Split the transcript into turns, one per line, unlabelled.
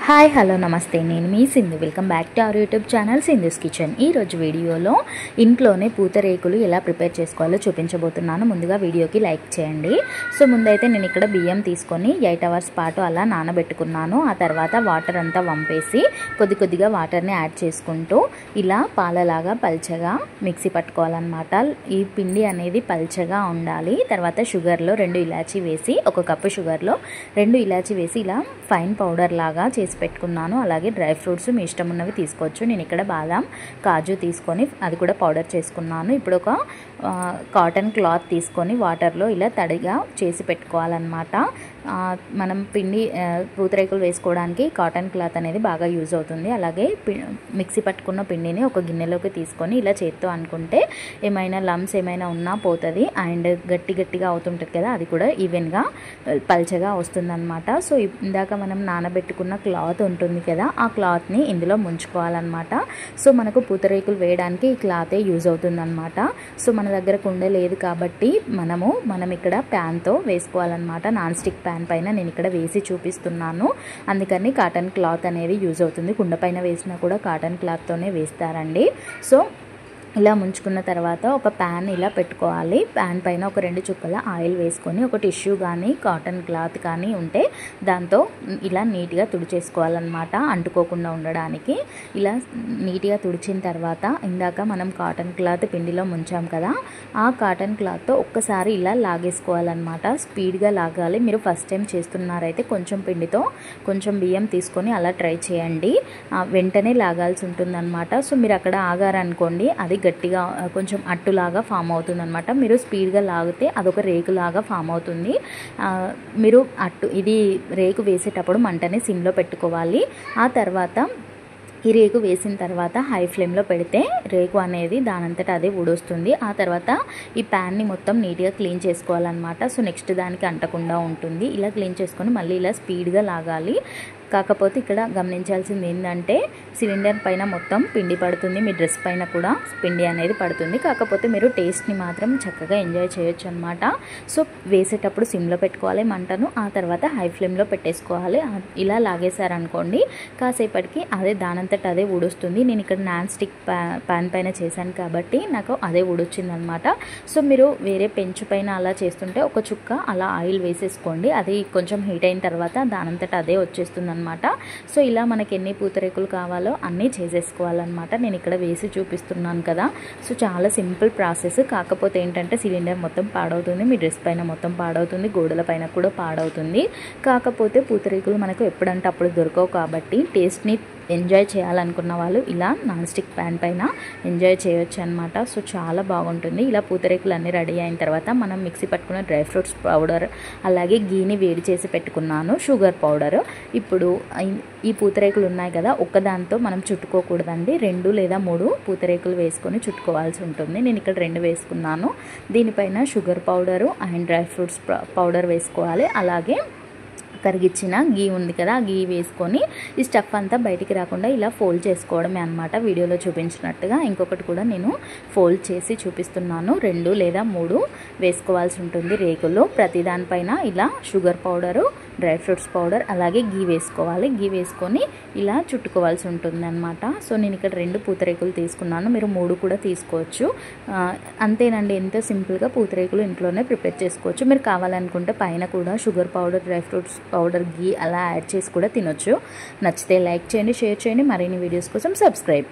Hi hello నమస్తే, నేను మీ Sindhu. Welcome back to our YouTube channel Sindhu's kitchen. ఈరోజు వీడియోలో ఇంట్లోనే పూతరేకులు ఎలా ప్రిపేర్ చేసుకోవాలో చూపించబోతున్నాను. ముందుగా వీడియోకి లైక్ చేయండి. సో ముందైతే నేను ఇక్కడ బియ్యం తీసుకొని 8 అవర్స్ పాటు అలా నానబెట్టుకున్నాను. ఆ తర్వాత వాటర్ అంతా వంపేసి కొద్ది కొద్దిగా వాటర్ని యాడ్ చేసుకుంటూ ఇలా పాలలాగా పల్చగా మిక్సీ పట్టుకోవాలన్నమాట. ఈ పిండి అనేది పల్చగా ఉండాలి. తర్వాత షుగర్లో 2 ఇలాచీ వేసి, 1 కప్పు షుగర్లో 2 ఇలాచీ వేసి ఇలా ఫైన్ పౌడర్ లాగా చేసి పెట్టుకున్నాను. అలాగే డ్రై ఫ్రూట్స్ మీ ఇష్టం ఉన్నవి తీసుకోవచ్చు. నేను ఇక్కడ బాదాం, కాజు తీసుకొని అది కూడా పౌడర్ చేసుకున్నాను. ఇప్పుడు ఒక కాటన్ క్లాత్ తీసుకొని వాటర్లో ఇలా తడిగా చేసి పెట్టుకోవాలన్నమాట. మనం పిండి పూతరేకులు వేసుకోవడానికి కాటన్ క్లాత్ అనేది బాగా యూజ్ అవుతుంది. అలాగే మిక్సీ పట్టుకున్న పిండిని ఒక గిన్నెలోకి తీసుకొని ఇలా చేత్తో అనుకుంటే ఏమైనా లమ్స్ ఏమైనా ఉన్నా పోతుంది. అండ్ గట్టిగా అవుతుంటుంది కదా, అది కూడా ఈవెన్గా పల్చగా వస్తుందన్నమాట. సో ఇందాక మనం నానబెట్టుకున్న క్లాత్ ఉంటుంది కదా, ఆ క్లాత్ని ఇందులో ముంచుకోవాలన్నమాట. సో మనకు పూతరేకులు వేయడానికి ఈ క్లాతే యూజ్ అవుతుందన్నమాట. సో మన దగ్గర కుండ లేదు కాబట్టి మనం ఇక్కడ ప్యాన్తో వేసుకోవాలన్నమాట. నాన్ స్టిక్ ప్యాన్ పైన నేను ఇక్కడ వేసి చూపిస్తున్నాను. అందుకని కాటన్ క్లాత్ అనేది యూజ్ అవుతుంది. కుండ పైన వేసినా కూడా కాటన్ క్లాత్తోనే వేస్తారండి. సో ఇలా ముంచుకున్న తర్వాత ఒక ప్యాన్ ఇలా పెట్టుకోవాలి. ప్యాన్ పైన ఒక 2 చుక్కల ఆయిల్ వేసుకొని ఒక టిష్యూ కానీ కాటన్ క్లాత్ కానీ ఉంటే దాంతో ఇలా నీట్గా తుడిచేసుకోవాలన్నమాట, అంటుకోకుండా ఉండడానికి. ఇలా నీట్గా తుడిచిన తర్వాత ఇందాక మనం కాటన్ క్లాత్ పిండిలో ముంచాం కదా, ఆ కాటన్ క్లాత్తో ఒక్కసారి ఇలా లాగేసుకోవాలన్నమాట. స్పీడ్గా లాగాలి. మీరు ఫస్ట్ టైం చేస్తున్నారైతే కొంచెం పిండితో కొంచెం బియ్యం తీసుకొని అలా ట్రై చేయండి. వెంటనే లాగాల్సి ఉంటుందన్నమాట. సో మీరు అక్కడ ఆగారనుకోండి, అది గట్టిగా కొంచెం అట్టులాగా ఫామ్ అవుతుంది అనమాట. మీరు స్పీడ్గా లాగితే అదొక రేకులాగా ఫామ్ అవుతుంది. మీరు ఇది రేకు వేసేటప్పుడు మంటని సిమ్లో పెట్టుకోవాలి. ఆ తర్వాత ఈ రేకు వేసిన తర్వాత హై ఫ్లేమ్లో పెడితే రేకు అనేది దానంతట అదే ఊడొస్తుంది. ఆ తర్వాత ఈ ప్యాన్ని మొత్తం నీట్గా క్లీన్ చేసుకోవాలన్నమాట. సో నెక్స్ట్ దానికి అంటకుండా ఉంటుంది. ఇలా క్లీన్ చేసుకొని మళ్ళీ ఇలా స్పీడ్గా లాగాలి. కాకపోతే ఇక్కడ గమనించాల్సింది ఏంటంటే సిలిండర్ పైన మొత్తం పిండి పడుతుంది, మీ డ్రెస్ పైన కూడా పిండి అనేది పడుతుంది. కాకపోతే మీరు టేస్ట్ని మాత్రం చక్కగా ఎంజాయ్ చేయొచ్చు అనమాట. సో వేసేటప్పుడు సిమ్లో పెట్టుకోవాలి మంటను, ఆ తర్వాత హై ఫ్లేమ్లో పెట్టేసుకోవాలి. ఇలా లాగేశారనుకోండి కాసేపటికి అదే దానంతట అదే ఊడొస్తుంది. నేను ఇక్కడ నాన్ స్టిక్ ప్యాన్ పైన చేశాను కాబట్టి నాకు అదే ఊడొచ్చిందనమాట. సో మీరు వేరే పెంచు పైన అలా చేస్తుంటే ఒక చుక్క అలా ఆయిల్ వేసేసుకోండి. అది కొంచెం హీట్ అయిన తర్వాత దానంతట అదే వచ్చేస్తుంది అనమాట. సో ఇలా మనకి ఎన్ని పూతరేకులు కావాలో అన్నీ చేసేసుకోవాలన్నమాట. నేను ఇక్కడ వేసి చూపిస్తున్నాను కదా. సో చాలా సింపుల్ ప్రాసెస్. కాకపోతే ఏంటంటే సిలిండర్ మొత్తం పాడవుతుంది, మీ డ్రెస్ పైన మొత్తం పాడవుతుంది, గోడల పైన కూడా పాడవుతుంది. కాకపోతే పూతరేకులు మనకు ఎప్పుడంటే అప్పుడు దొరకవు కాబట్టి టేస్ట్ని ఎంజాయ్ చేయాలనుకున్న వాళ్ళు ఇలా నాన్ స్టిక్ ప్యాన్ పైన ఎంజాయ్ చేయొచ్చు అనమాట. సో చాలా బాగుంటుంది. ఇలా పూతరేకులు అన్నీ రెడీ అయిన తర్వాత మనం మిక్సీ పట్టుకున్న డ్రై ఫ్రూట్స్ పౌడర్, అలాగే గీని వేడి చేసి పెట్టుకున్నాను, షుగర్ పౌడర్. ఇప్పుడు ఈ పూతరేకులు ఉన్నాయి కదా, ఒక్కదాంతో మనం చుట్టుకోకూడదండి. 2 లేదా 3 పూతరేకులు వేసుకొని చుట్టుకోవాల్సి ఉంటుంది. నేను ఇక్కడ 2 వేసుకున్నాను. దీనిపైన sugar powder and dry fruits powder వేసుకోవాలి. అలాగే కరిగిచ్చిన గీ ఉంది కదా, ఆ గీ వేసుకొని ఈ స్టఫ్ అంతా బయటికి రాకుండా ఇలా ఫోల్డ్ చేసుకోవడమే అనమాట. వీడియోలో చూపించినట్టుగా ఇంకొకటి కూడా నేను ఫోల్డ్ చేసి చూపిస్తున్నాను. 2 లేదా 3 వేసుకోవాల్సి ఉంటుంది రేకుల్లో. ప్రతి దానిపైన ఇలా sugar powder, dry fruits powder, అలాగే గీ వేసుకోవాలి. గీ వేసుకొని ఇలా చుట్టుకోవాల్సి ఉంటుంది అనమాట. సో నేను ఇక్కడ 2 పూతరేకులు తీసుకున్నాను, మీరు 3 కూడా తీసుకోవచ్చు. అంతేనండి, ఎంతో సింపుల్గా పూతరేకులు ఇంట్లోనే ప్రిపేర్ చేసుకోవచ్చు. మీరు కావాలనుకుంటే పైన కూడా sugar powder, dry fruits powder, ghee అలా యాడ్ చేసి కూడా తినొచ్చు. నచ్చితే లైక్ చేయండి, షేర్ చేయండి. మరిన్ని వీడియోస్ కోసం సబ్స్క్రైబ్.